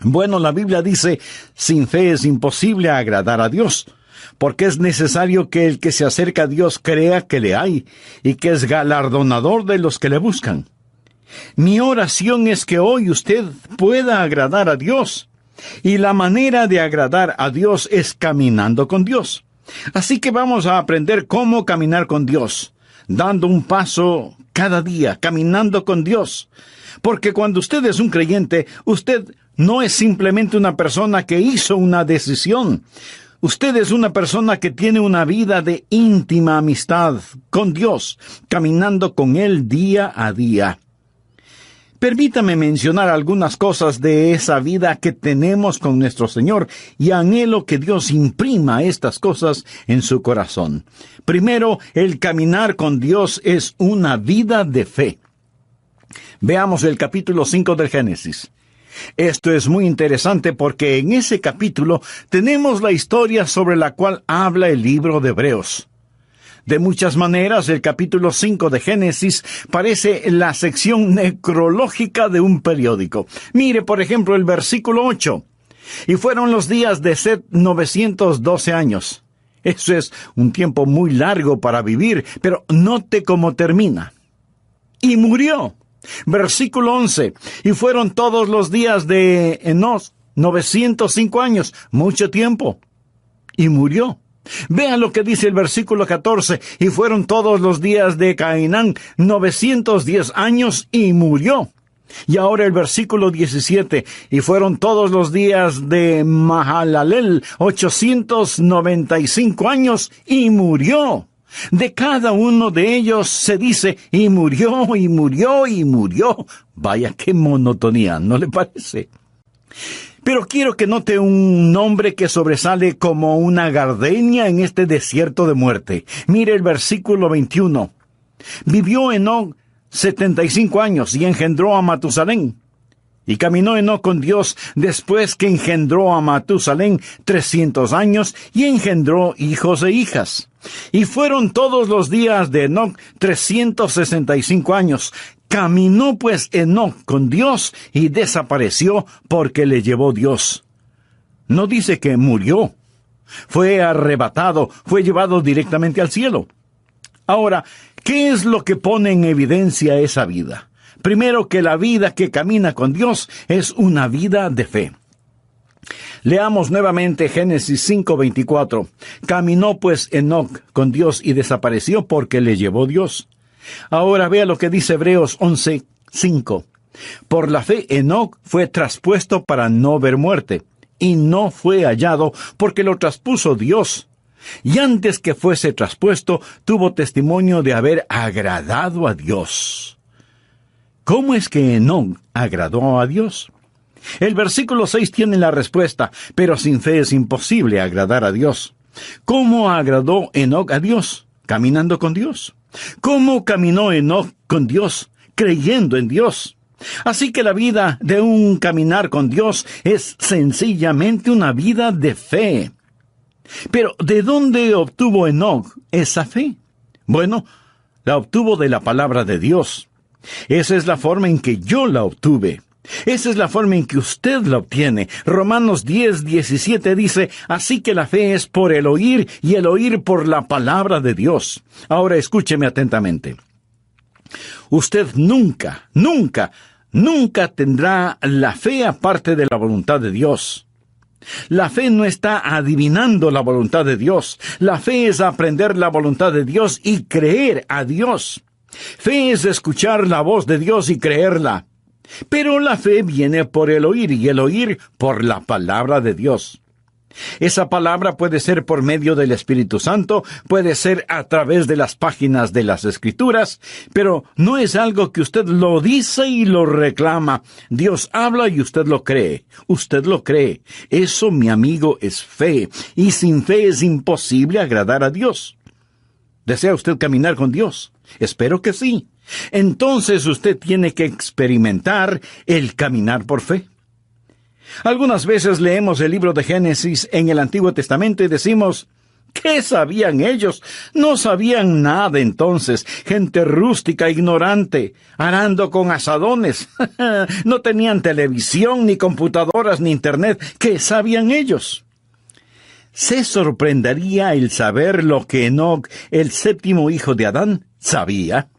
Bueno, la Biblia dice, sin fe es imposible agradar a Dios, porque es necesario que el que se acerca a Dios crea que le hay, y que es galardonador de los que le buscan. Mi oración es que hoy usted pueda agradar a Dios, y la manera de agradar a Dios es caminando con Dios. Así que vamos a aprender cómo caminar con Dios, dando un paso cada día, caminando con Dios. Porque cuando usted es un creyente, usted no es simplemente una persona que hizo una decisión. Usted es una persona que tiene una vida de íntima amistad con Dios, caminando con Él día a día. Permítame mencionar algunas cosas de esa vida que tenemos con nuestro Señor y anhelo que Dios imprima estas cosas en su corazón. Primero, el caminar con Dios es una vida de fe. Veamos el capítulo 5 del Génesis. Esto es muy interesante porque en ese capítulo tenemos la historia sobre la cual habla el libro de Hebreos. De muchas maneras, el capítulo 5 de Génesis parece la sección necrológica de un periódico. Mire, por ejemplo, el versículo 8. Y fueron los días de Set 912 años. Eso es un tiempo muy largo para vivir, pero note cómo termina. Y murió. Versículo 11. Y fueron todos los días de Enos 905 años, mucho tiempo. Y murió. Vea lo que dice el versículo 14. Y fueron todos los días de Cainán 910 años y murió. Y ahora el versículo 17. Y fueron todos los días de Mahalalel 895 años y murió. De cada uno de ellos se dice, y murió, y murió, y murió. Vaya, qué monotonía, ¿no le parece? Pero quiero que note un nombre que sobresale como una gardenia en este desierto de muerte. Mire el versículo 21. Vivió Enoc 75 años y engendró a Matusalén. Y caminó Enoc con Dios después que engendró a Matusalén 300 años y engendró hijos e hijas. Y fueron todos los días de Enoc 365 años. Caminó pues Enoc con Dios y desapareció porque le llevó Dios. No dice que murió. Fue arrebatado, fue llevado directamente al cielo. Ahora, ¿qué es lo que pone en evidencia esa vida? Primero, que la vida que camina con Dios es una vida de fe. Leamos nuevamente Génesis 5:24. Caminó pues Enoc con Dios y desapareció porque le llevó Dios. Ahora vea lo que dice Hebreos 11:5. Por la fe Enoc fue traspuesto para no ver muerte, y no fue hallado porque lo traspuso Dios. Y antes que fuese traspuesto, tuvo testimonio de haber agradado a Dios. ¿Cómo es que Enoc agradó a Dios? El versículo 6 tiene la respuesta, pero sin fe es imposible agradar a Dios. ¿Cómo agradó Enoc a Dios? Caminando con Dios. ¿Cómo caminó Enoc con Dios? Creyendo en Dios. Así que la vida de un caminar con Dios es sencillamente una vida de fe. Pero, ¿de dónde obtuvo Enoc esa fe? Bueno, la obtuvo de la palabra de Dios. Esa es la forma en que yo la obtuve. Esa es la forma en que usted la obtiene. Romanos 10:17 dice, así que la fe es por el oír y el oír por la palabra de Dios. Ahora escúcheme atentamente. Usted nunca tendrá la fe aparte de la voluntad de Dios. La fe no está adivinando la voluntad de Dios. La fe es aprender la voluntad de Dios y creer a Dios. Fe es escuchar la voz de Dios y creerla. Pero la fe viene por el oír y el oír por la palabra de Dios. Esa palabra puede ser por medio del Espíritu Santo, puede ser a través de las páginas de las Escrituras, pero no es algo que usted lo dice y lo reclama. Dios habla y usted lo cree. Usted lo cree. Eso, mi amigo, es fe. Y sin fe es imposible agradar a Dios. ¿Desea usted caminar con Dios? Espero que sí. Entonces usted tiene que experimentar el caminar por fe. Algunas veces leemos el libro de Génesis en el Antiguo Testamento y decimos, ¿Qué sabían ellos? No sabían nada entonces. Gente rústica, ignorante, arando con azadones. No tenían televisión, ni computadoras, ni internet. ¿Qué sabían ellos? Se sorprendería el saber lo que Enoc, el séptimo hijo de Adán, sabía.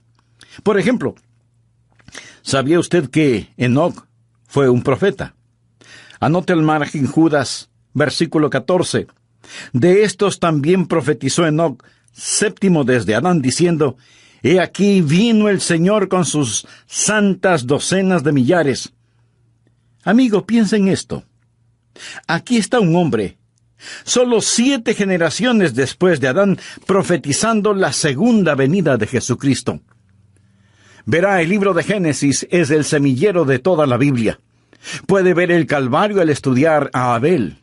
Por ejemplo, ¿sabía usted que Enoc fue un profeta? Anote al margen Judas, versículo 14. De estos también profetizó Enoc, séptimo desde Adán, diciendo: He aquí vino el Señor con sus santas docenas de millares. Amigo, piensa en esto. Aquí está un hombre, solo 7 generaciones después de Adán, profetizando la segunda venida de Jesucristo. Verá, el libro de Génesis es el semillero de toda la Biblia. Puede ver el Calvario al estudiar a Abel.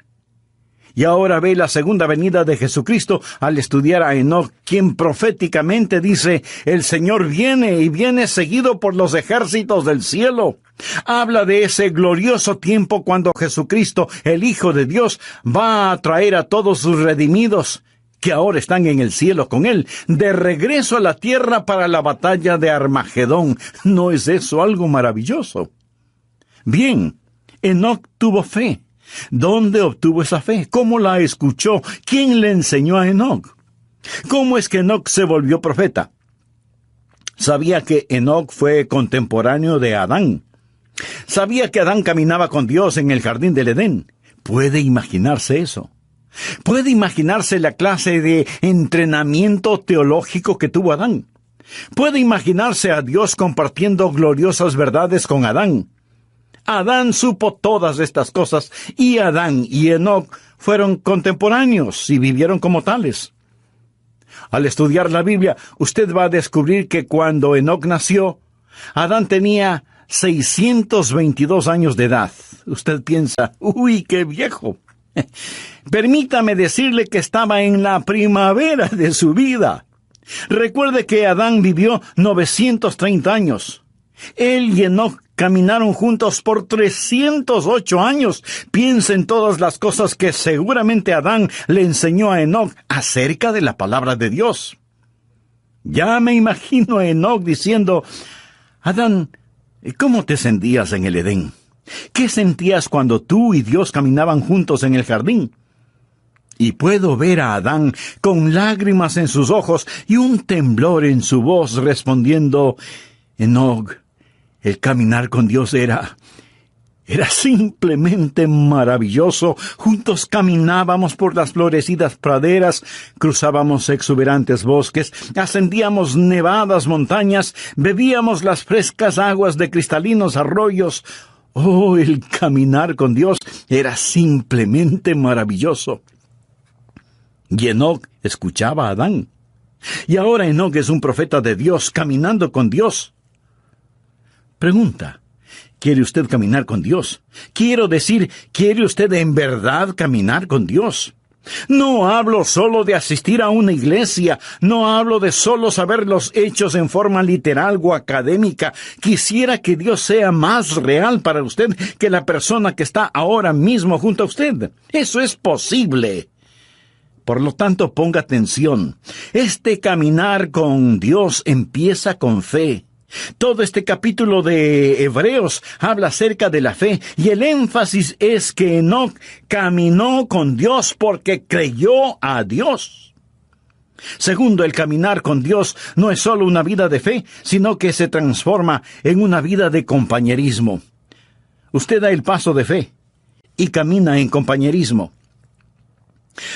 Y ahora ve la segunda venida de Jesucristo al estudiar a Enoc, quien proféticamente dice: el Señor viene y viene seguido por los ejércitos del cielo. Habla de ese glorioso tiempo cuando Jesucristo, el Hijo de Dios, va a traer a todos sus redimidos, que ahora están en el cielo con Él, de regreso a la tierra para la batalla de Armagedón. ¿No es eso algo maravilloso? Bien, Enoc tuvo fe. ¿Dónde obtuvo esa fe? ¿Cómo la escuchó? ¿Quién le enseñó a Enoc? ¿Cómo es que Enoc se volvió profeta? Sabía que Enoc fue contemporáneo de Adán. Sabía que Adán caminaba con Dios en el jardín del Edén. ¿Puede imaginarse eso? ¿Puede imaginarse la clase de entrenamiento teológico que tuvo Adán? ¿Puede imaginarse a Dios compartiendo gloriosas verdades con Adán? Adán supo todas estas cosas, y Adán y Enoc fueron contemporáneos y vivieron como tales. Al estudiar la Biblia, usted va a descubrir que cuando Enoc nació, Adán tenía 622 años de edad. Usted piensa: ¡uy, qué viejo! Permítame decirle que estaba en la primavera de su vida. Recuerde que Adán vivió 930 años. Él y Enoc caminaron juntos por 308 años. Piensa en todas las cosas que seguramente Adán le enseñó a Enoc acerca de la palabra de Dios. Ya me imagino a Enoc diciendo: Adán, ¿cómo te sentías en el Edén? ¿Qué sentías cuando tú y Dios caminaban juntos en el jardín? Y puedo ver a Adán con lágrimas en sus ojos y un temblor en su voz respondiendo: Enoc, el caminar con Dios era simplemente maravilloso. Juntos caminábamos por las florecidas praderas, cruzábamos exuberantes bosques, ascendíamos nevadas montañas, bebíamos las frescas aguas de cristalinos arroyos. Oh, el caminar con Dios era simplemente maravilloso. Y Enoc escuchaba a Adán. Y ahora Enoc es un profeta de Dios, caminando con Dios. Pregunta: ¿quiere usted caminar con Dios? Quiero decir, ¿quiere usted en verdad caminar con Dios? No hablo solo de asistir a una iglesia, no hablo de solo saber los hechos en forma literal o académica. Quisiera que Dios sea más real para usted que la persona que está ahora mismo junto a usted. Eso es posible. Por lo tanto, ponga atención. Este caminar con Dios empieza con fe. Todo este capítulo de Hebreos habla acerca de la fe, y el énfasis es que Enoc caminó con Dios porque creyó a Dios. Segundo, el caminar con Dios no es solo una vida de fe, sino que se transforma en una vida de compañerismo. Usted da el paso de fe y camina en compañerismo.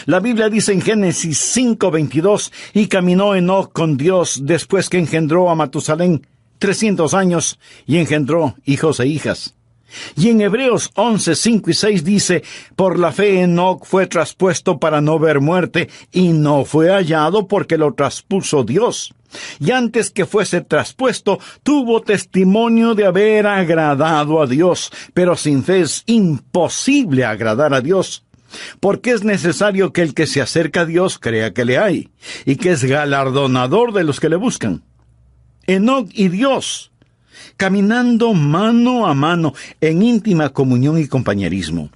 La Biblia dice en Génesis 5:22, y caminó Enoc con Dios después que engendró a Matusalén 300 años, y engendró hijos e hijas. Y en Hebreos 11:5 y 6 dice: por la fe Enoc fue traspuesto para no ver muerte, y no fue hallado porque lo traspuso Dios. Y antes que fuese traspuesto, tuvo testimonio de haber agradado a Dios. Pero sin fe es imposible agradar a Dios. Porque es necesario que el que se acerca a Dios crea que le hay, y que es galardonador de los que le buscan. Enoc y Dios, caminando mano a mano, en íntima comunión y compañerismo.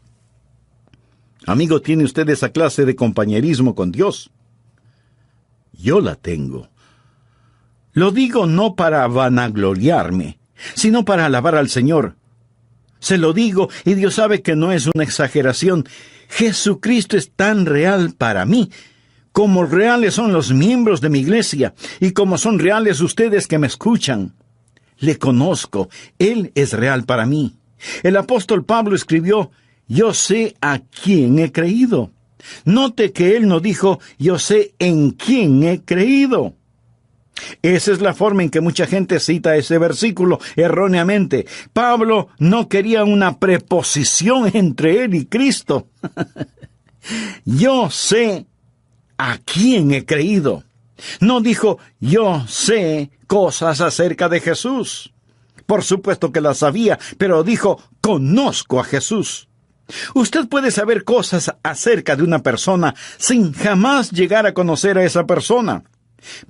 Amigo, ¿tiene usted esa clase de compañerismo con Dios? yo la tengo. Lo digo no para vanagloriarme, sino para alabar al Señor. Se lo digo, y Dios sabe que no es una exageración. Jesucristo es tan real para mí, como reales son los miembros de mi iglesia, y como son reales ustedes que me escuchan. Le conozco, Él es real para mí. El apóstol Pablo escribió, yo sé a quién he creído. Note que él no dijo, yo sé en quién he creído. Esa es la forma en que mucha gente cita ese versículo erróneamente. Pablo no quería una preposición entre él y Cristo. Yo sé a quién he creído. No dijo, yo sé cosas acerca de Jesús. Por supuesto que las sabía, pero dijo, conozco a Jesús. Usted puede saber cosas acerca de una persona sin jamás llegar a conocer a esa persona.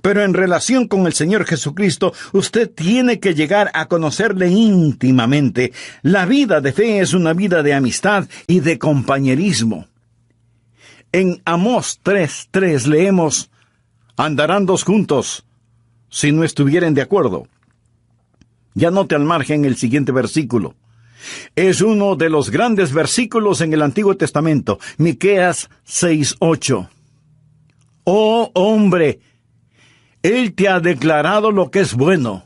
Pero en relación con el Señor Jesucristo, usted tiene que llegar a conocerle íntimamente. La vida de fe es una vida de amistad y de compañerismo. En Amós 3:3 leemos, andarán dos juntos, si no estuvieren de acuerdo. Ya note al margen el siguiente versículo. Es uno de los grandes versículos en el Antiguo Testamento, Miqueas 6:8. Oh hombre, Él te ha declarado lo que es bueno.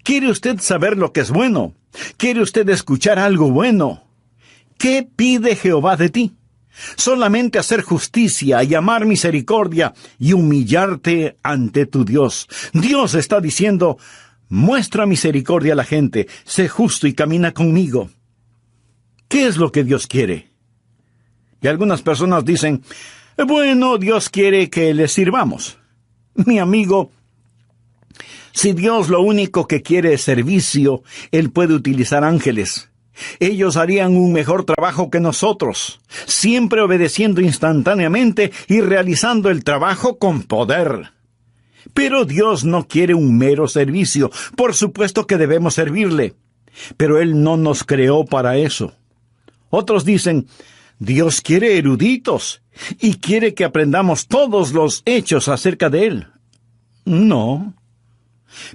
¿Quiere usted saber lo que es bueno? ¿Quiere usted escuchar algo bueno? ¿Qué pide Jehová de ti? Solamente hacer justicia y amar misericordia y humillarte ante tu Dios. Dios está diciendo, muestra misericordia a la gente, sé justo y camina conmigo. ¿Qué es lo que Dios quiere? Y algunas personas dicen, bueno, Dios quiere que le sirvamos. Mi amigo, si Dios lo único que quiere es servicio, Él puede utilizar ángeles. Ellos harían un mejor trabajo que nosotros, siempre obedeciendo instantáneamente y realizando el trabajo con poder. Pero Dios no quiere un mero servicio. Por supuesto que debemos servirle, pero Él no nos creó para eso. Otros dicen, Dios quiere eruditos y quiere que aprendamos todos los hechos acerca de Él. No,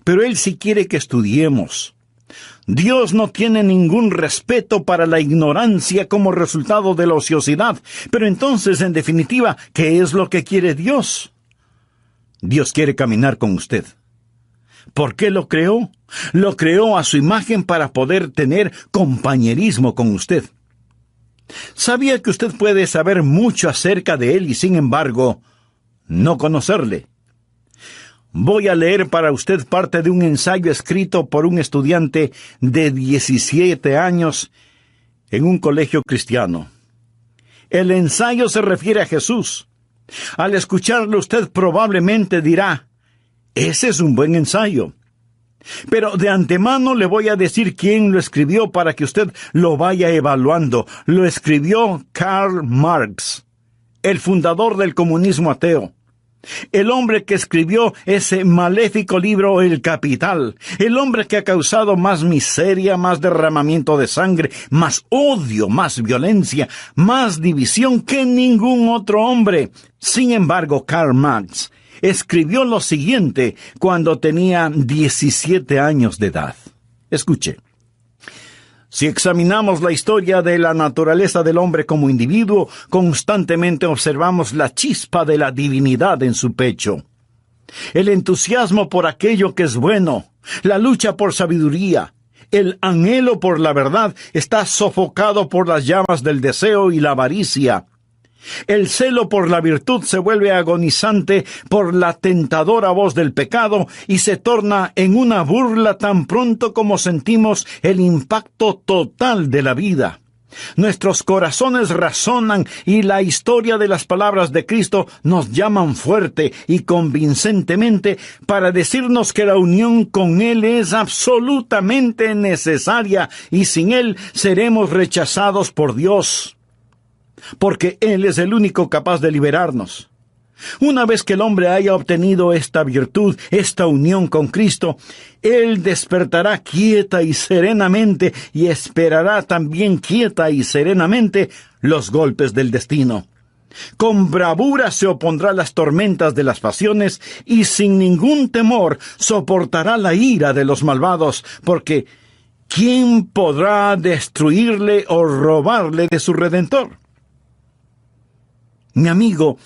pero Él sí quiere que estudiemos. Dios no tiene ningún respeto para la ignorancia como resultado de la ociosidad. Pero entonces, en definitiva, ¿qué es lo que quiere Dios? Dios quiere caminar con usted. ¿Por qué lo creó? Lo creó a su imagen para poder tener compañerismo con usted. ¿Sabía que usted puede saber mucho acerca de Él y, sin embargo, no conocerle? Voy a leer para usted parte de un ensayo escrito por un estudiante de 17 años en un colegio cristiano. El ensayo se refiere a Jesús. Al escucharlo usted probablemente dirá, ese es un buen ensayo. Pero de antemano le voy a decir quién lo escribió para que usted lo vaya evaluando. Lo escribió Karl Marx, el fundador del comunismo ateo. El hombre que escribió ese maléfico libro El Capital, el hombre que ha causado más miseria, más derramamiento de sangre, más odio, más violencia, más división que ningún otro hombre. Sin embargo, Karl Marx escribió lo siguiente cuando tenía 17 años de edad. Escuche. Si examinamos la historia de la naturaleza del hombre como individuo, constantemente observamos la chispa de la divinidad en su pecho. El entusiasmo por aquello que es bueno, la lucha por sabiduría, el anhelo por la verdad está sofocado por las llamas del deseo y la avaricia. El celo por la virtud se vuelve agonizante por la tentadora voz del pecado y se torna en una burla tan pronto como sentimos el impacto total de la vida. Nuestros corazones razonan y la historia de las palabras de Cristo nos llaman fuerte y convincentemente para decirnos que la unión con Él es absolutamente necesaria y sin Él seremos rechazados por Dios. Porque Él es el único capaz de liberarnos. Una vez que el hombre haya obtenido esta virtud, esta unión con Cristo, Él despertará quieta y serenamente y esperará también quieta y serenamente los golpes del destino. Con bravura se opondrá a las tormentas de las pasiones y sin ningún temor soportará la ira de los malvados, porque ¿quién podrá destruirle o robarle de su Redentor? Mi amigo,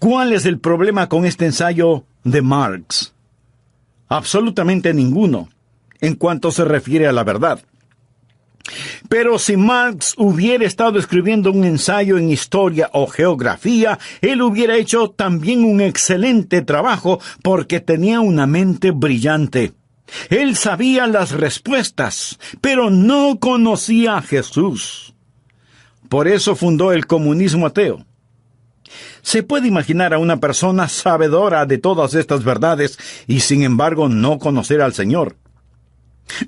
¿cuál es el problema con este ensayo de Marx? Absolutamente ninguno, en cuanto se refiere a la verdad. Pero si Marx hubiera estado escribiendo un ensayo en historia o geografía, él hubiera hecho también un excelente trabajo porque tenía una mente brillante. Él sabía las respuestas, pero no conocía a Jesús. Por eso fundó el comunismo ateo. Se puede imaginar a una persona sabedora de todas estas verdades y sin embargo no conocer al Señor.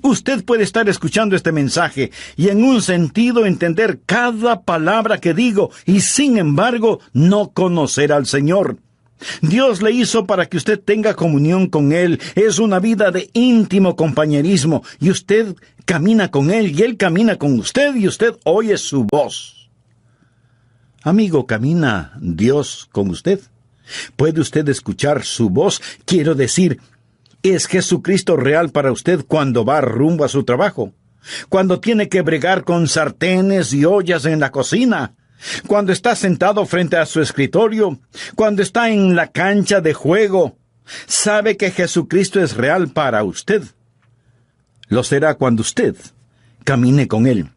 Usted puede estar escuchando este mensaje y en un sentido entender cada palabra que digo y sin embargo no conocer al Señor. Dios le hizo para que usted tenga comunión con Él. Es una vida de íntimo compañerismo y usted camina con Él y Él camina con usted y usted oye su voz. Amigo, ¿camina Dios con usted? ¿Puede usted escuchar su voz? Quiero decir, ¿es Jesucristo real para usted cuando va rumbo a su trabajo? Cuando tiene que bregar con sartenes y ollas en la cocina. Cuando está sentado frente a su escritorio. Cuando está en la cancha de juego. ¿Sabe que Jesucristo es real para usted? Lo será cuando usted camine con Él.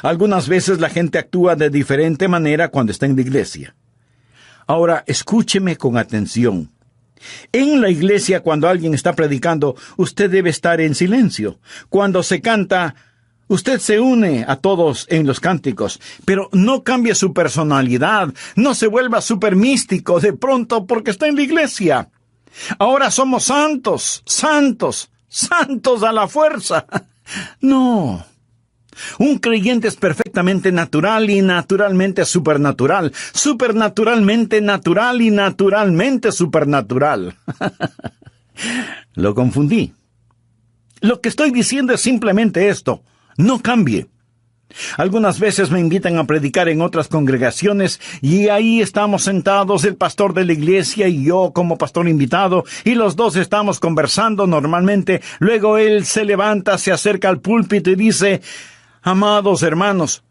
Algunas veces la gente actúa de diferente manera cuando está en la iglesia. Ahora, escúcheme con atención. En la iglesia, cuando alguien está predicando, usted debe estar en silencio. Cuando se canta, usted se une a todos en los cánticos, pero no cambie su personalidad, no se vuelva súper místico de pronto porque está en la iglesia. Ahora somos santos, santos, santos a la fuerza. No. Un creyente es perfectamente natural y naturalmente supernatural, supernaturalmente natural y naturalmente supernatural. Lo confundí. Lo que estoy diciendo es simplemente esto: no cambie. Algunas veces me invitan a predicar en otras congregaciones y ahí estamos sentados, el pastor de la iglesia y yo como pastor invitado, y los dos estamos conversando normalmente. Luego él se levanta, se acerca al púlpito y dice: amados hermanos,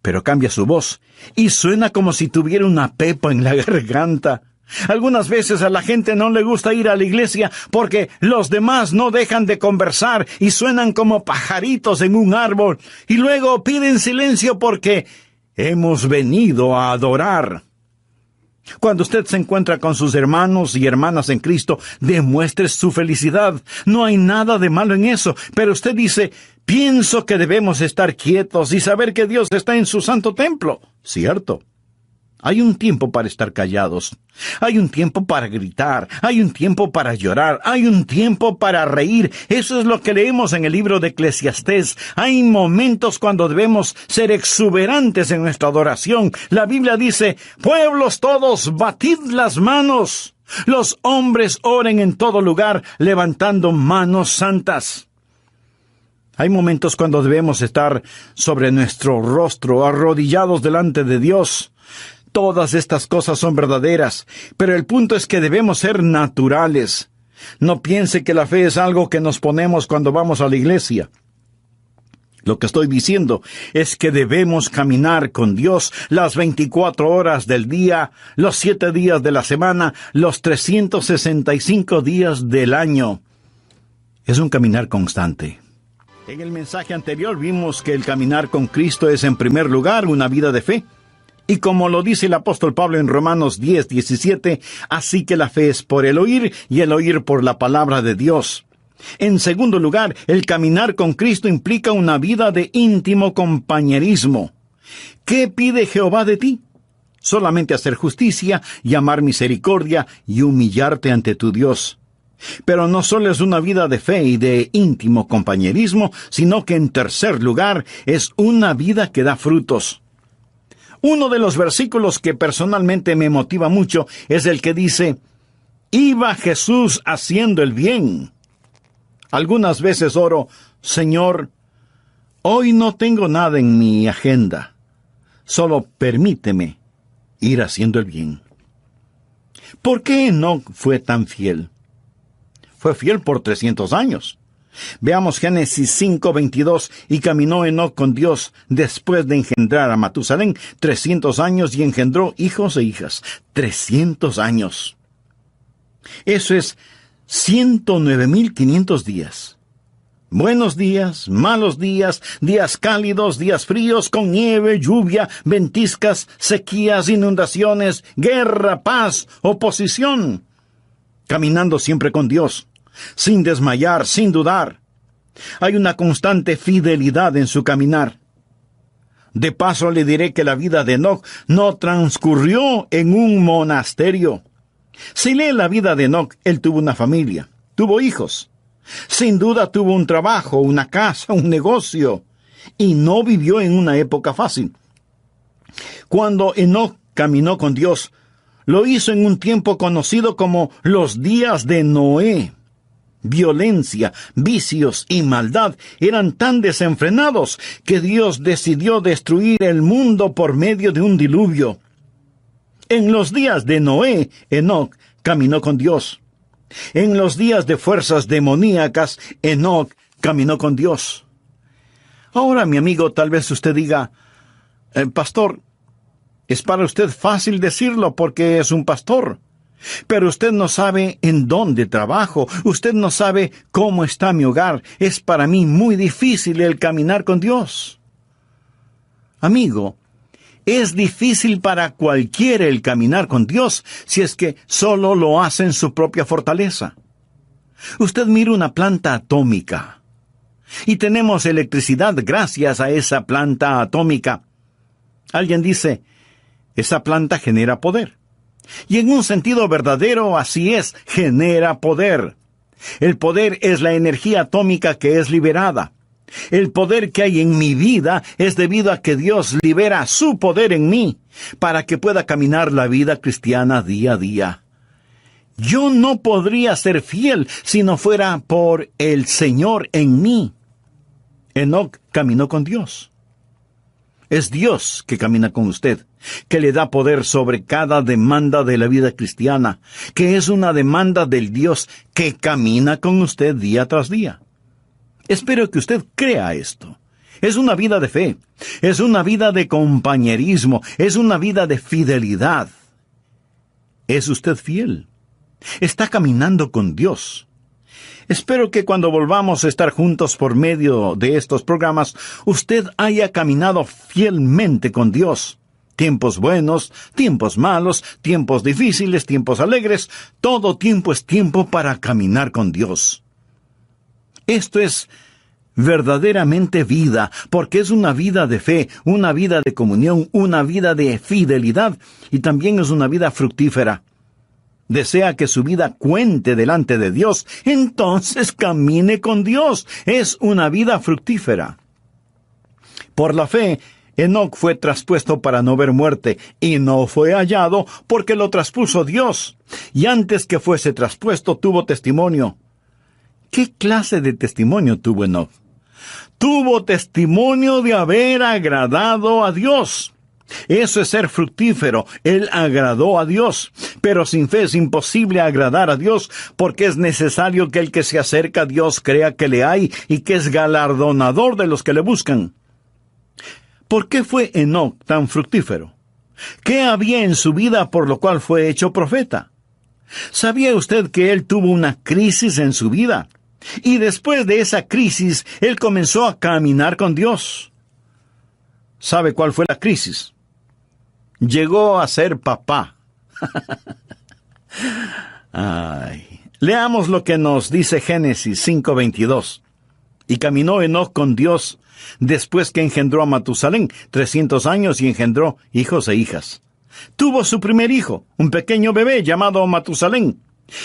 pero cambia su voz y suena como si tuviera una pepa en la garganta. Algunas veces a la gente no le gusta ir a la iglesia porque los demás no dejan de conversar y suenan como pajaritos en un árbol, y luego piden silencio porque hemos venido a adorar. Cuando usted se encuentra con sus hermanos y hermanas en Cristo, demuestre su felicidad. No hay nada de malo en eso, pero usted dice: pienso que debemos estar quietos y saber que Dios está en su santo templo. ¿Cierto? Hay un tiempo para estar callados. Hay un tiempo para gritar. Hay un tiempo para llorar. Hay un tiempo para reír. Eso es lo que leemos en el libro de Eclesiastés. Hay momentos cuando debemos ser exuberantes en nuestra adoración. La Biblia dice: pueblos todos, batid las manos. Los hombres oren en todo lugar, levantando manos santas. Hay momentos cuando debemos estar sobre nuestro rostro, arrodillados delante de Dios. Todas estas cosas son verdaderas, pero el punto es que debemos ser naturales. No piense que la fe es algo que nos ponemos cuando vamos a la iglesia. Lo que estoy diciendo es que debemos caminar con Dios las 24 horas del día, los 7 días de la semana, los 365 días del año. Es un caminar constante. En el mensaje anterior vimos que el caminar con Cristo es en primer lugar una vida de fe. Y como lo dice el apóstol Pablo en Romanos 10:17, así que la fe es por el oír y el oír por la palabra de Dios. En segundo lugar, el caminar con Cristo implica una vida de íntimo compañerismo. ¿Qué pide Jehová de ti? Solamente hacer justicia y amar misericordia y humillarte ante tu Dios. Pero no solo es una vida de fe y de íntimo compañerismo, sino que en tercer lugar es una vida que da frutos. Uno de los versículos que personalmente me motiva mucho es el que dice: iba Jesús haciendo el bien. Algunas veces oro: Señor, hoy no tengo nada en mi agenda. Solo permíteme ir haciendo el bien. ¿Por qué Enoc fue tan fiel? Fue fiel por 300 años. Veamos Génesis 5:22. Y caminó Enoc con Dios después de engendrar a Matusalén 300 años y engendró hijos e hijas. 300 años. Eso es 109,500 días. Buenos días, malos días, días cálidos, días fríos, con nieve, lluvia, ventiscas, sequías, inundaciones, guerra, paz, oposición. Caminando siempre con Dios, sin desmayar, sin dudar. Hay una constante fidelidad en su caminar. De paso le diré que la vida de Enoc no transcurrió en un monasterio. Si lee la vida de Enoc, él tuvo una familia, tuvo hijos. Sin duda tuvo un trabajo, una casa, un negocio, y no vivió en una época fácil. Cuando Enoc caminó con Dios, lo hizo en un tiempo conocido como los días de Noé. Violencia, vicios y maldad eran tan desenfrenados que Dios decidió destruir el mundo por medio de un diluvio. En los días de Noé, Enoc caminó con Dios. En los días de fuerzas demoníacas, Enoc caminó con Dios. Ahora, mi amigo, tal vez usted diga, pastor, es para usted fácil decirlo porque es un pastor. Pero usted no sabe en dónde trabajo, usted no sabe cómo está mi hogar. Es para mí muy difícil el caminar con Dios. Amigo, es difícil para cualquiera el caminar con Dios si es que solo lo hace en su propia fortaleza. Usted mira una planta atómica y tenemos electricidad gracias a esa planta atómica. Alguien dice, esa planta genera poder. Y en un sentido verdadero así es, genera poder. El poder es la energía atómica que es liberada. El poder que hay en mi vida es debido a que Dios libera su poder en mí para que pueda caminar la vida cristiana día a día. Yo no podría ser fiel si no fuera por el Señor en mí. Enoc caminó con Dios. Es Dios que camina con usted, que le da poder sobre cada demanda de la vida cristiana, que es una demanda del Dios que camina con usted día tras día. Espero que usted crea esto. Es una vida de fe, es una vida de compañerismo, es una vida de fidelidad. ¿Es usted fiel? Está caminando con Dios. Espero que cuando volvamos a estar juntos por medio de estos programas, usted haya caminado fielmente con Dios. Tiempos buenos, tiempos malos, tiempos difíciles, tiempos alegres, todo tiempo es tiempo para caminar con Dios. Esto es verdaderamente vida, porque es una vida de fe, una vida de comunión, una vida de fidelidad, y también es una vida fructífera. Desea que su vida cuente delante de Dios, entonces camine con Dios. Es una vida fructífera. Por la fe, Enoc fue traspuesto para no ver muerte, y no fue hallado porque lo traspuso Dios. Y antes que fuese traspuesto, tuvo testimonio. ¿Qué clase de testimonio tuvo Enoc? Tuvo testimonio de haber agradado a Dios. Eso es ser fructífero. Él agradó a Dios. Pero sin fe es imposible agradar a Dios, porque es necesario que el que se acerca a Dios crea que le hay y que es galardonador de los que le buscan. ¿Por qué fue Enoc tan fructífero? ¿Qué había en su vida por lo cual fue hecho profeta? ¿Sabía usted que él tuvo una crisis en su vida? Y después de esa crisis, él comenzó a caminar con Dios. ¿Sabe cuál fue la crisis? Llegó a ser papá. Leamos lo que nos dice Génesis 5:22. Y caminó Enoc con Dios después que engendró a Matusalén 300 años y engendró hijos e hijas. Tuvo su primer hijo, un pequeño bebé llamado Matusalén.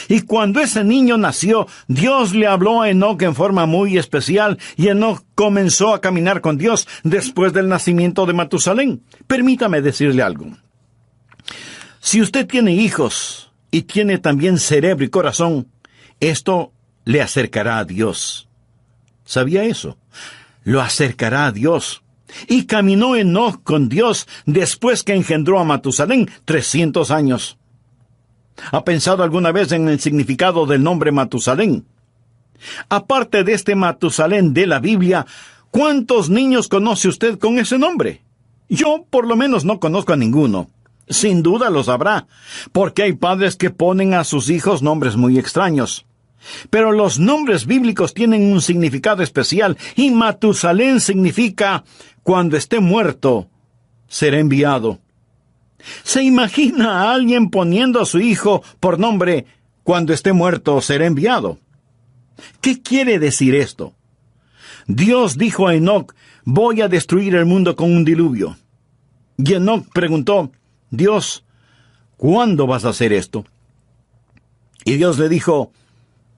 Y cuando ese niño nació, Dios le habló a Enoc en forma muy especial, y Enoc comenzó a caminar con Dios después del nacimiento de Matusalén. Permítame decirle algo. Si usted tiene hijos y tiene también cerebro y corazón, esto le acercará a Dios. ¿Sabía eso? Lo acercará a Dios. Y caminó Enoc con Dios después que engendró a Matusalén 300 años. ¿Ha pensado alguna vez en el significado del nombre Matusalén? Aparte de este Matusalén de la Biblia, ¿cuántos niños conoce usted con ese nombre? Yo, por lo menos, no conozco a ninguno. Sin duda los habrá, porque hay padres que ponen a sus hijos nombres muy extraños. Pero los nombres bíblicos tienen un significado especial, y Matusalén significa, cuando esté muerto, será enviado. ¿Se imagina a alguien poniendo a su hijo por nombre, cuando esté muerto, será enviado? ¿Qué quiere decir esto? Dios dijo a Enoc, voy a destruir el mundo con un diluvio. Y Enoc preguntó, Dios, ¿cuándo vas a hacer esto? Y Dios le dijo,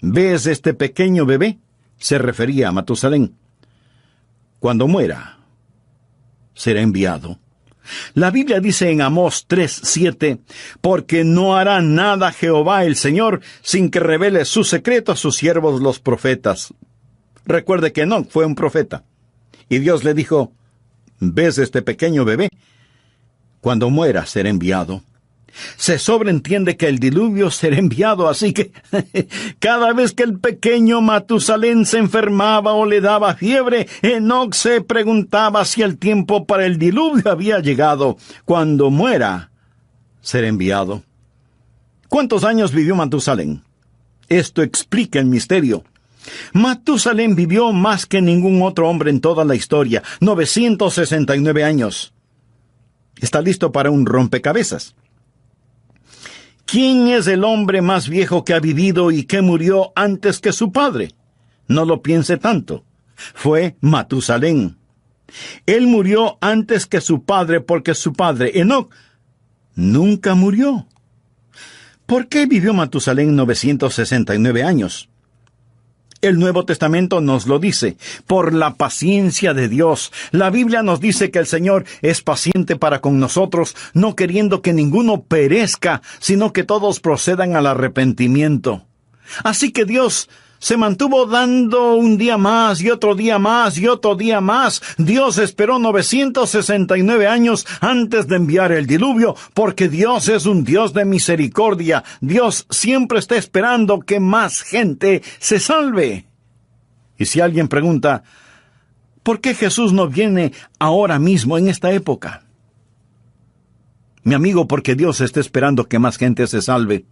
¿ves este pequeño bebé? Se refería a Matusalén. Cuando muera, será enviado. La Biblia dice en Amós 3:7, porque no hará nada Jehová el Señor sin que revele su secreto a sus siervos los profetas. Recuerde que Enoc fue un profeta. Y Dios le dijo, ¿ves este pequeño bebé? Cuando muera será enviado. Se sobreentiende que el diluvio será enviado, así que cada vez que el pequeño Matusalén se enfermaba o le daba fiebre, Enoc se preguntaba si el tiempo para el diluvio había llegado. Cuando muera, será enviado. ¿Cuántos años vivió Matusalén? Esto explica el misterio. Matusalén vivió más que ningún otro hombre en toda la historia, 969 años. ¿Está listo para un rompecabezas? ¿Quién es el hombre más viejo que ha vivido y que murió antes que su padre? No lo piense tanto. Fue Matusalén. Él murió antes que su padre porque su padre, Enoc, nunca murió. ¿Por qué vivió Matusalén 969 años? El Nuevo Testamento nos lo dice, por la paciencia de Dios. La Biblia nos dice que el Señor es paciente para con nosotros, no queriendo que ninguno perezca, sino que todos procedan al arrepentimiento. Así que Dios se mantuvo dando un día más y otro día más y otro día más. Dios esperó 969 años antes de enviar el diluvio, porque Dios es un Dios de misericordia. Dios siempre está esperando que más gente se salve. Y si alguien pregunta, ¿por qué Jesús no viene ahora mismo en esta época? Mi amigo, porque Dios está esperando que más gente se salve.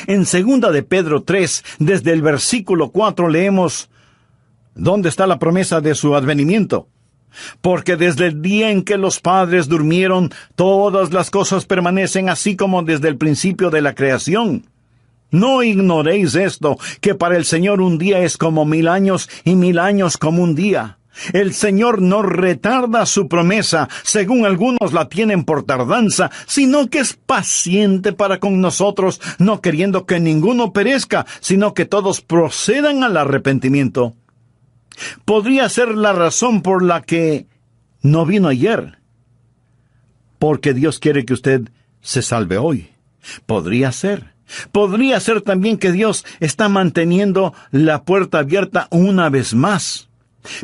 En 2 de Pedro 3, desde el versículo 4 leemos, ¿dónde está la promesa de su advenimiento? Porque desde el día en que los padres durmieron, todas las cosas permanecen así como desde el principio de la creación. No ignoréis esto, que para el Señor un día es como 1000 años y 1000 años como un día. El Señor no retarda su promesa, según algunos la tienen por tardanza, sino que es paciente para con nosotros, no queriendo que ninguno perezca, sino que todos procedan al arrepentimiento. Podría ser la razón por la que no vino ayer, porque Dios quiere que usted se salve hoy. Podría ser. Podría ser también que Dios está manteniendo la puerta abierta una vez más.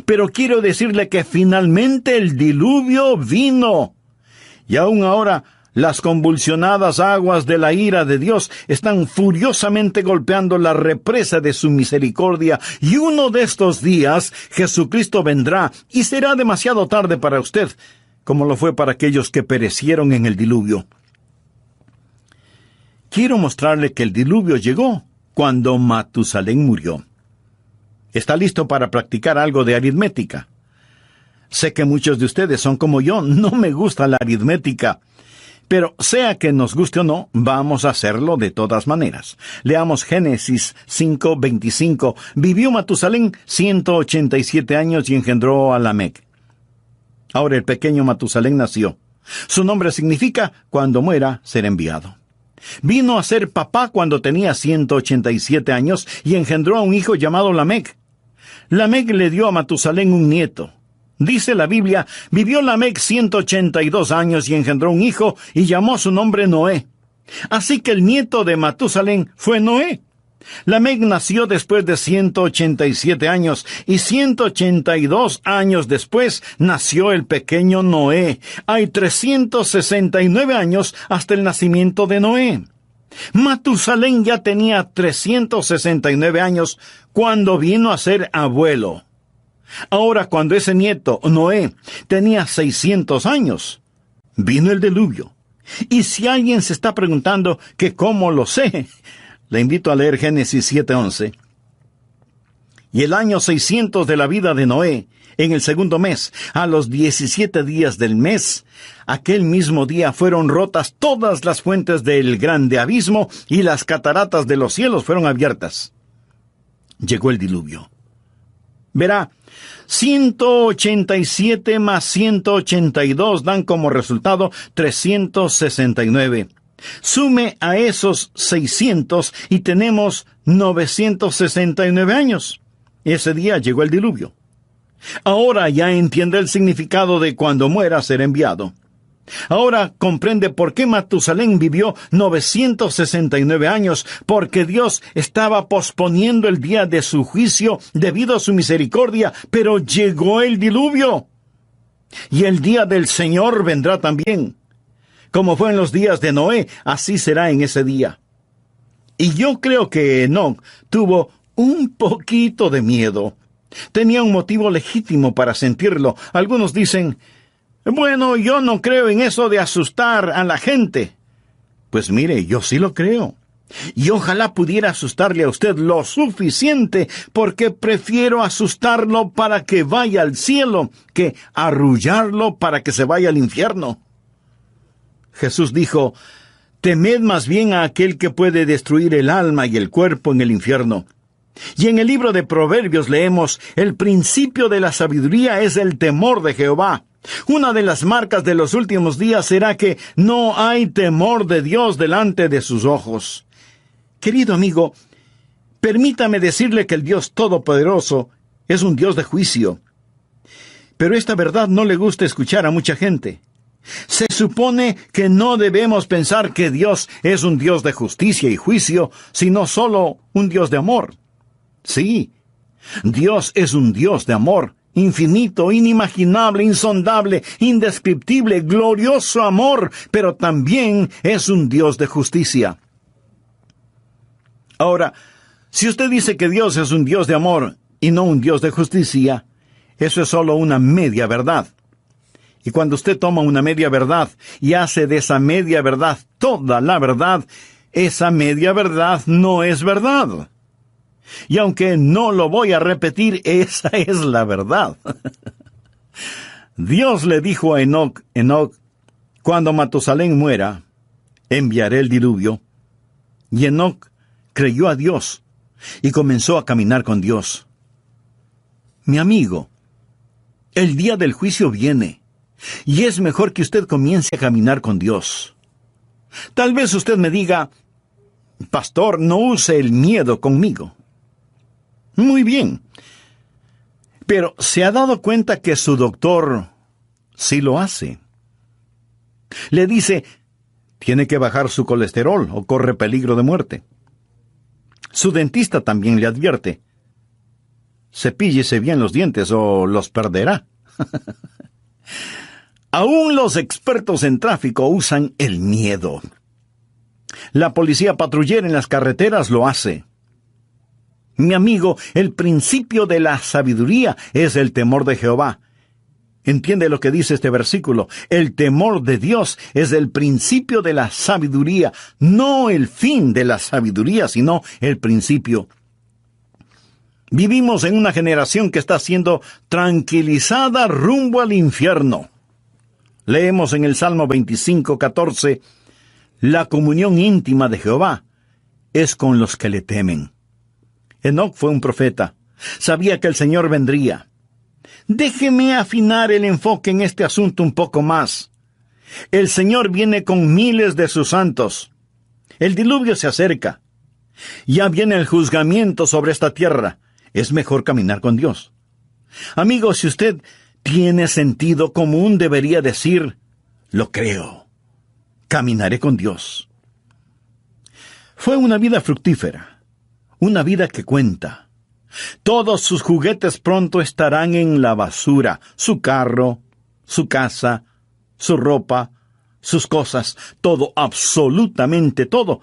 Pero quiero decirle que finalmente el diluvio vino. Y aún ahora, las convulsionadas aguas de la ira de Dios están furiosamente golpeando la represa de su misericordia. Y uno de estos días, Jesucristo vendrá y será demasiado tarde para usted, como lo fue para aquellos que perecieron en el diluvio. Quiero mostrarle que el diluvio llegó cuando Matusalén murió. ¿Está listo para practicar algo de aritmética? Sé que muchos de ustedes son como yo, no me gusta la aritmética. Pero sea que nos guste o no, vamos a hacerlo de todas maneras. Leamos Génesis 5:25. Vivió Matusalén 187 años y engendró a Lamec. Ahora el pequeño Matusalén nació. Su nombre significa, cuando muera, será enviado. Vino a ser papá cuando tenía 187 años y engendró a un hijo llamado Lamec. Lamec le dio a Matusalén un nieto. Dice la Biblia, vivió Lamec 182 años y engendró un hijo y llamó su nombre Noé. Así que el nieto de Matusalén fue Noé. Lamec nació después de 187 años, y 182 años después nació el pequeño Noé. Hay 369 años hasta el nacimiento de Noé. Matusalén ya tenía 369 años cuando vino a ser abuelo. Ahora, cuando ese nieto, Noé, tenía 600 años, vino el diluvio. Y si alguien se está preguntando que cómo lo sé, le invito a leer Génesis 7:11. Y el año 600 de la vida de Noé, en el segundo mes, a los 17 días del mes, aquel mismo día fueron rotas todas las fuentes del grande abismo, y las cataratas de los cielos fueron abiertas. Llegó el diluvio. Verá, 187 más 182 dan como resultado 369. Sume a esos 600 y tenemos 969 años. Ese día llegó el diluvio. Ahora ya entiende el significado de cuando muera ser enviado. Ahora comprende por qué Matusalén vivió 969 años, porque Dios estaba posponiendo el día de su juicio debido a su misericordia, pero llegó el diluvio. Y el día del Señor vendrá también. Como fue en los días de Noé, así será en ese día. Y yo creo que Enoc tuvo un poquito de miedo. Tenía un motivo legítimo para sentirlo. Algunos dicen, bueno, yo no creo en eso de asustar a la gente. Pues mire, yo sí lo creo. Y ojalá pudiera asustarle a usted lo suficiente, porque prefiero asustarlo para que vaya al cielo que arrullarlo para que se vaya al infierno. Jesús dijo, temed más bien a aquel que puede destruir el alma y el cuerpo en el infierno. Y en el libro de Proverbios leemos, el principio de la sabiduría es el temor de Jehová. Una de las marcas de los últimos días será que no hay temor de Dios delante de sus ojos. Querido amigo, permítame decirle que el Dios Todopoderoso es un Dios de juicio. Pero esta verdad no le gusta escuchar a mucha gente. Se supone que no debemos pensar que Dios es un Dios de justicia y juicio, sino solo un Dios de amor. Sí, Dios es un Dios de amor, infinito, inimaginable, insondable, indescriptible, glorioso amor, pero también es un Dios de justicia. Ahora, si usted dice que Dios es un Dios de amor y no un Dios de justicia, eso es solo una media verdad. Y cuando usted toma una media verdad y hace de esa media verdad toda la verdad, esa media verdad no es verdad. Y aunque no lo voy a repetir, esa es la verdad. Dios le dijo a Enoc, cuando Matusalén muera, enviaré el diluvio. Y Enoc creyó a Dios y comenzó a caminar con Dios. Mi amigo, el día del juicio viene, y es mejor que usted comience a caminar con Dios. Tal vez usted me diga, pastor, no use el miedo conmigo. Muy bien. Pero ¿se ha dado cuenta que su doctor sí lo hace? Le dice, tiene que bajar su colesterol o corre peligro de muerte. Su dentista también le advierte, cepíllese bien los dientes o los perderá. Aún los expertos en tráfico usan el miedo. La policía patrullera en las carreteras lo hace. Mi amigo, el principio de la sabiduría es el temor de Jehová. ¿Entiende lo que dice este versículo? El temor de Dios es el principio de la sabiduría, no el fin de la sabiduría, sino el principio. Vivimos en una generación que está siendo tranquilizada rumbo al infierno. Leemos en el Salmo 25:14, la comunión íntima de Jehová es con los que le temen. Enoc fue un profeta. Sabía que el Señor vendría. Déjeme afinar el enfoque en este asunto un poco más. El Señor viene con miles de sus santos. El diluvio se acerca. Ya viene el juzgamiento sobre esta tierra. Es mejor caminar con Dios. Amigo, si usted tiene sentido común, debería decir, lo creo. Caminaré con Dios. Fue una vida fructífera. una vida que cuenta. Todos sus juguetes pronto estarán en la basura, su carro, su casa, su ropa, sus cosas, todo, absolutamente todo,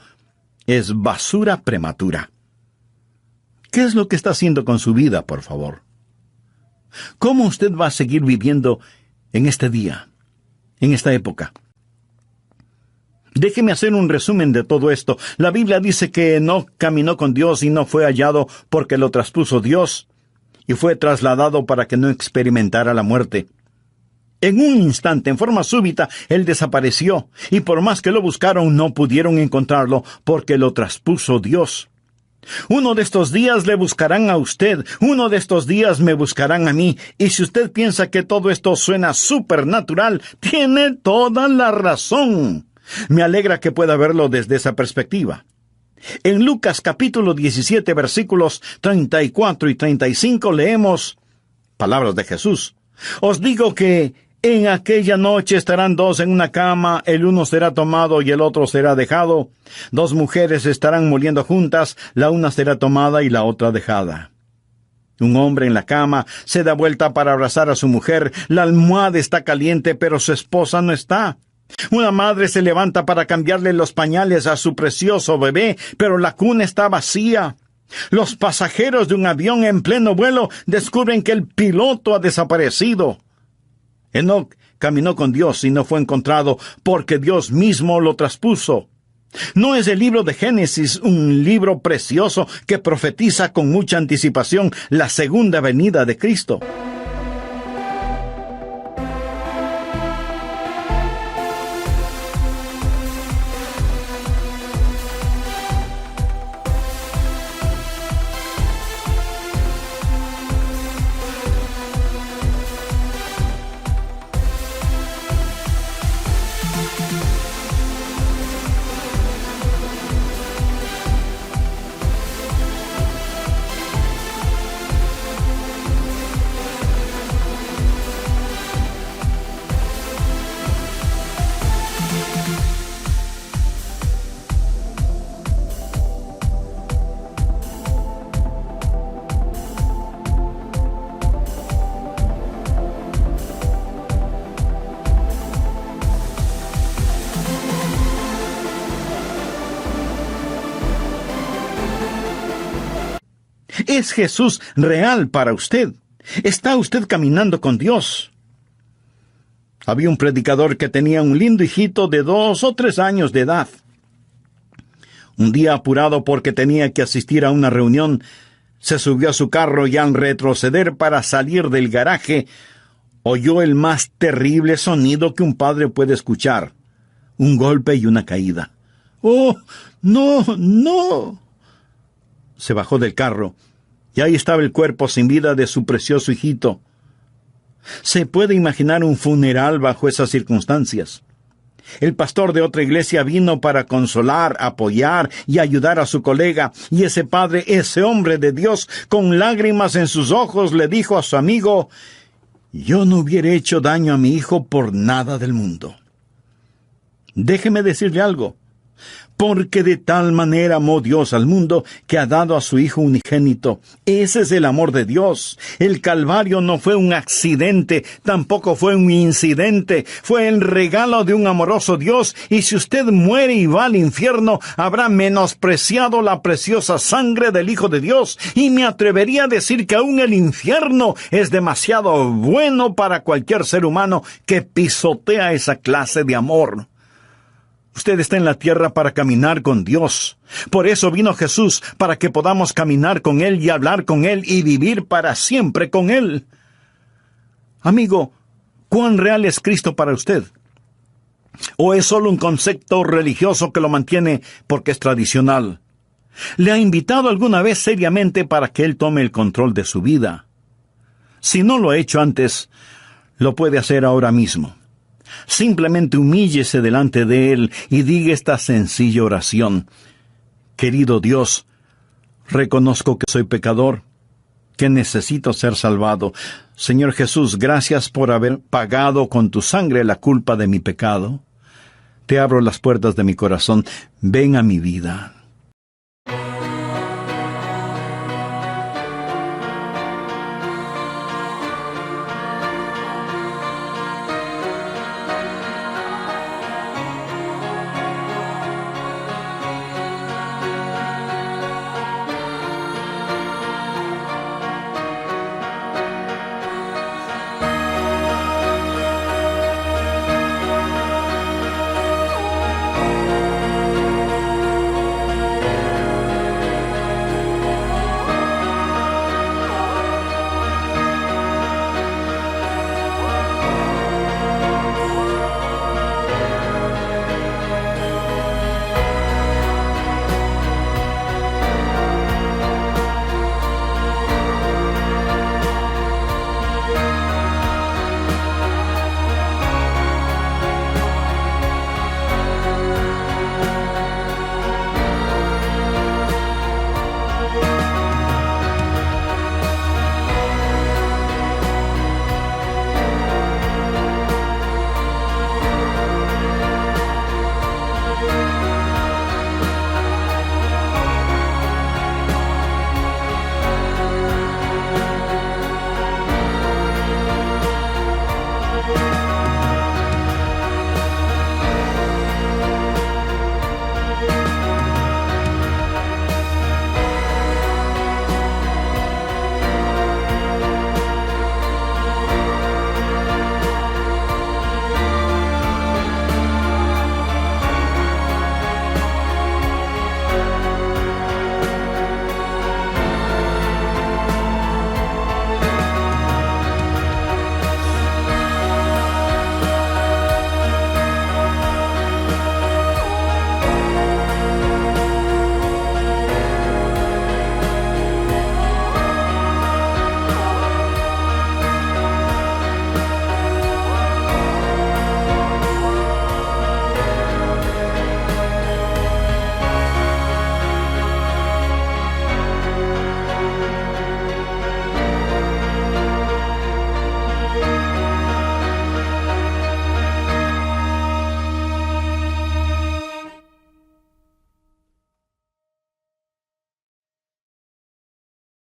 es basura prematura. ¿Qué es lo que está haciendo con su vida, por favor? ¿Cómo usted va a seguir viviendo en este día, en esta época? Déjeme hacer un resumen de todo esto. La Biblia dice que Enoc caminó con Dios y no fue hallado porque lo traspuso Dios, y fue trasladado para que no experimentara la muerte. En un instante, en forma súbita, él desapareció, y por más que lo buscaron, no pudieron encontrarlo porque lo traspuso Dios. Uno de estos días le buscarán a usted, uno de estos días me buscarán a mí, y si usted piensa que todo esto suena supernatural, tiene toda la razón. Me alegra que pueda verlo desde esa perspectiva. En Lucas capítulo 17, versículos 34 y 35 leemos palabras de Jesús. Os digo que en aquella noche estarán dos en una cama, el uno será tomado y el otro será dejado. Dos mujeres estarán moliendo juntas, la una será tomada y la otra dejada. Un hombre en la cama se da vuelta para abrazar a su mujer, la almohada está caliente, pero su esposa no está. Una madre se levanta para cambiarle los pañales a su precioso bebé, pero la cuna está vacía. Los pasajeros de un avión en pleno vuelo descubren que el piloto ha desaparecido. Enoc caminó con Dios y no fue encontrado porque Dios mismo lo traspuso. ¿No es el libro de Génesis un libro precioso que profetiza con mucha anticipación la segunda venida de Cristo? ¿Es Jesús real para usted? ¿Está usted caminando con Dios? Había un predicador que tenía un lindo hijito de 2 o 3 años de edad. Un día, apurado porque tenía que asistir a una reunión, se subió a su carro y al retroceder para salir del garaje, oyó el más terrible sonido que un padre puede escuchar: un golpe y una caída. ¡Oh, no, no! Se bajó del carro, y ahí estaba el cuerpo sin vida de su precioso hijito. ¿Se puede imaginar un funeral bajo esas circunstancias? El pastor de otra iglesia vino para consolar, apoyar y ayudar a su colega, y ese padre, ese hombre de Dios, con lágrimas en sus ojos, le dijo a su amigo: «Yo no hubiera hecho daño a mi hijo por nada del mundo». Déjeme decirle algo. Porque de tal manera amó Dios al mundo que ha dado a su Hijo unigénito. Ese es el amor de Dios. El Calvario no fue un accidente, tampoco fue un incidente. Fue el regalo de un amoroso Dios, y si usted muere y va al infierno, habrá menospreciado la preciosa sangre del Hijo de Dios. Y me atrevería a decir que aún el infierno es demasiado bueno para cualquier ser humano que pisotea esa clase de amor. Usted está en la tierra para caminar con Dios. Por eso vino Jesús, para que podamos caminar con Él y hablar con Él y vivir para siempre con Él. Amigo, ¿cuán real es Cristo para usted? ¿O es solo un concepto religioso que lo mantiene porque es tradicional? ¿Le ha invitado alguna vez seriamente para que Él tome el control de su vida? Si no lo ha hecho antes, lo puede hacer ahora mismo. Simplemente humíllese delante de Él y diga esta sencilla oración: Querido Dios, reconozco que soy pecador, que necesito ser salvado. Señor Jesús, gracias por haber pagado con tu sangre la culpa de mi pecado. Te abro las puertas de mi corazón. Ven a mi vida.